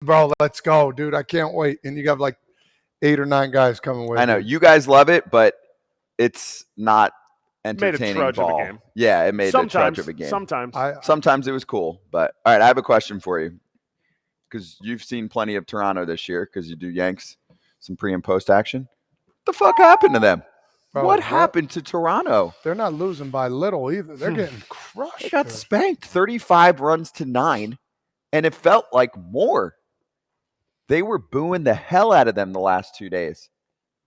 Bro, let's go, dude. I can't wait. And you got like 8 or 9 guys coming with I know you. you guys love it, but it's not Made a entertaining trudge of a ball. game. Yeah, it made a Sometimes, trudge of a game. sometimes it was cool, but all right. I have a question for you because you've seen plenty of Toronto this year because you do Yanks some pre and post action. What the fuck happened to them? Bro, what happened to Toronto? They're not losing by little either. They're getting crushed. They got spanked 35 runs to 9, and it felt like more. They were booing the hell out of them the last 2 days.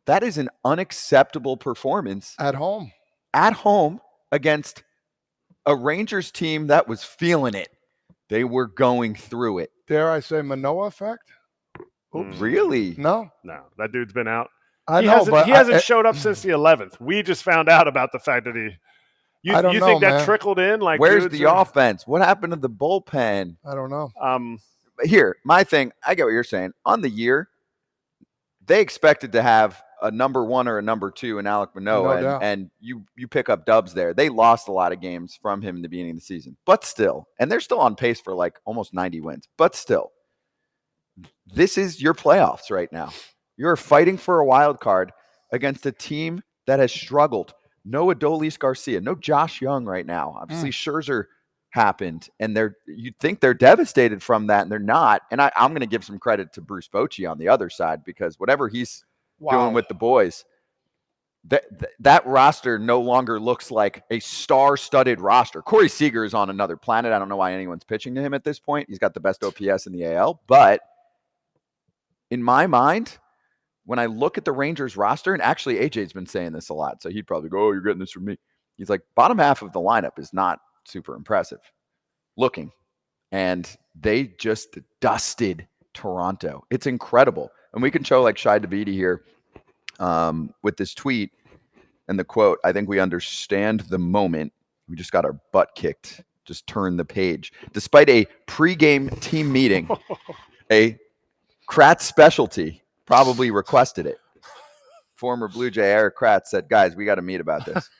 That is an unacceptable performance. At home. At home against a Rangers team that was feeling it. They were going through it. Dare I say Manoah effect? Oops. Really? No. That dude's been out. He hasn't showed up since the 11th. We just found out about the fact that you think that trickled in? Like, where's the offense? What happened to the bullpen? I don't know. Here, my thing, I get what you're saying. On the year, they expected to have a number 1 or a number 2 in Alek Manoah, and you pick up dubs there. They lost a lot of games from him in the beginning of the season, but still, and they're still on pace for like almost 90 wins, but still, this is your playoffs right now. You're fighting for a wild card against a team that has struggled. No Adolis Garcia, no Josh Young right now. Obviously, Scherzer happened, and you'd think they're devastated from that, and they're not. And I'm going to give some credit to Bruce Bochy on the other side, because whatever he's doing with the boys, that roster no longer looks like a star-studded roster. Corey Seager is on another planet. I don't know why anyone's pitching to him at this point. He's got the best OPS in the AL, but in my mind, when I look at the Rangers roster, and actually AJ's been saying this a lot, so he'd probably go, "Oh, you're getting this from me." He's like, bottom half of the lineup is not super impressive looking, and they just dusted Toronto. It's incredible. And we can show like Shai Davidi here with this tweet and the quote. I think we understand the moment. We just got our butt kicked. Just turn the page. Despite a pregame team meeting, a Kratz specialty probably requested it. Former Blue Jay Eric Kratz said, "Guys, we got to meet about this."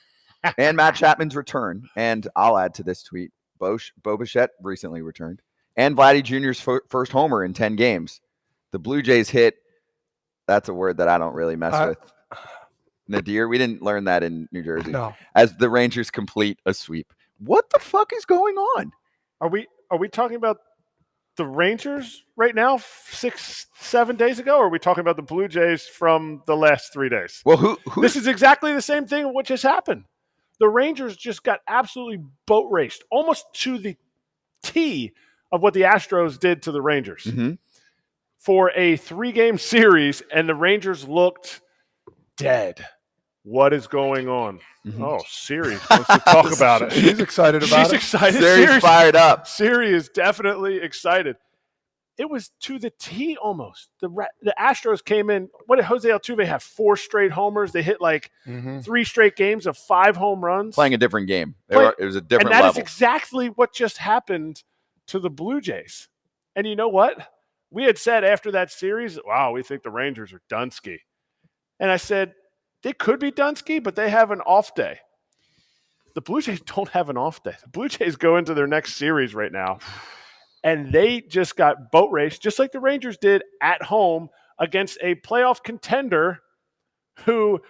And Matt Chapman's return. And I'll add to this tweet, Bo Bichette recently returned. And Vladdy Jr.'s first homer in 10 games. The Blue Jays hit, that's a word that I don't really mess with. Nadir, we didn't learn that in New Jersey. No. As the Rangers complete a sweep. What the fuck is going on? Are we talking about the Rangers right now 6-7 days ago, or are we talking about the Blue Jays from the last 3 days? Well, who this is exactly the same thing what just happened. The Rangers just got absolutely boat raced, almost to the T of what the Astros did to the Rangers for a 3-game series, and the Rangers looked dead. What is going on? Oh, Siri wants to talk about it. She's excited about it. She's excited. Siri's fired up. Siri is definitely excited. It was to the T almost. The Astros came in. What did Jose Altuve have? 4 straight homers. They hit like 3 straight games of 5 home runs. Playing a different game. It was a different level. And that is exactly what just happened to the Blue Jays. And you know what? We had said after that series, wow, we think the Rangers are Dunsky. And I said, they could be Dunsky, but they have an off day. The Blue Jays don't have an off day. The Blue Jays go into their next series right now, and they just got boat raced, just like the Rangers did at home against a playoff contender who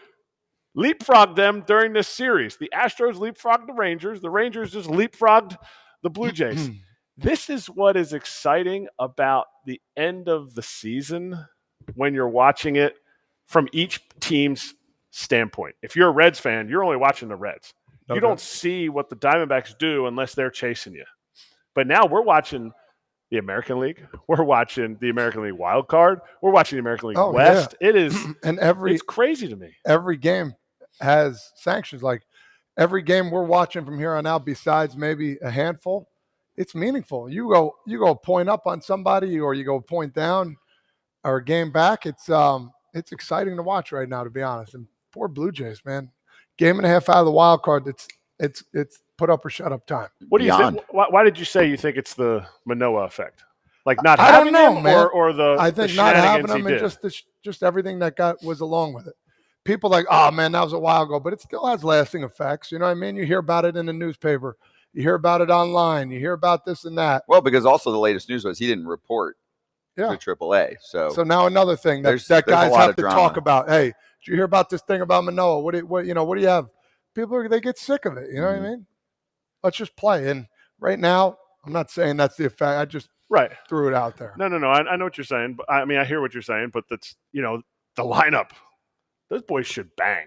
leapfrogged them during this series. The Astros leapfrogged the Rangers. The Rangers just leapfrogged the Blue Jays. This is what is exciting about the end of the season when you're watching it from each team's standpoint. If you're a Reds fan, you're only watching the Reds. You don't see what the Diamondbacks do unless they're chasing you. But now we're watching the American League. We're watching the American League wild card. We're watching the American League West. Yeah. It is, and it's crazy to me. Every game has sanctions. Like every game we're watching from here on out, besides maybe a handful, it's meaningful. You go point up on somebody, or you go point down, or a game back. It's exciting to watch right now, to be honest. And poor Blue Jays, man. Game and a half out of the wild card. It's put up or shut up time. What do you think? Why did you say you think it's the Manoah effect? Like not having him, or the I think not having him, and just everything that was along with it. People like, oh man, that was a while ago, but it still has lasting effects. You know what I mean? You hear about it in the newspaper, you hear about it online, you hear about this and that. Well, because also the latest news was he didn't report to AAA. So now another thing that guys have to talk about. Hey, did you hear about this thing about Manoah? What do you have? People, they get sick of it. You know what I mean? Let's just play. And right now, I'm not saying that's the effect. I just threw it out there. No. I know what you're saying. But I mean, I hear what you're saying. But that's the lineup. Those boys should bang.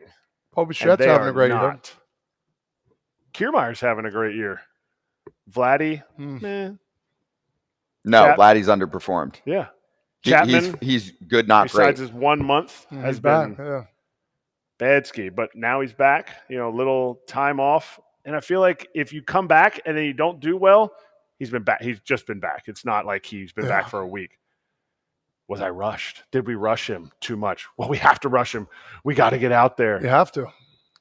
Bobichette's having a great year. Kiermaier's having a great year. Vladdy, No, Vladdy's underperformed. Yeah. Chapman, he's good, not great. Besides his 1 month, has been bad ski. But now he's back, little time off. And I feel like if you come back and then you don't do well, he's been back. He's just been back. It's not like he's been back for a week. Was I rushed? Did we rush him too much? Well, we have to rush him. We got to get out there. You have to.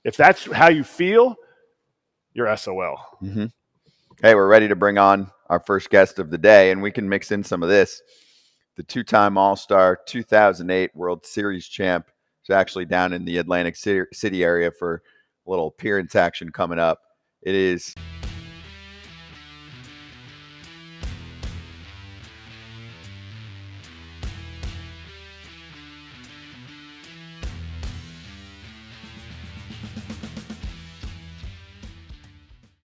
If that's how you feel, you're SOL. Mm-hmm. Hey, we're ready to bring on our first guest of the day, and we can mix in some of this. The two-time All-Star, 2008 World Series champ is actually down in the Atlantic City area for a little appearance action coming up. It is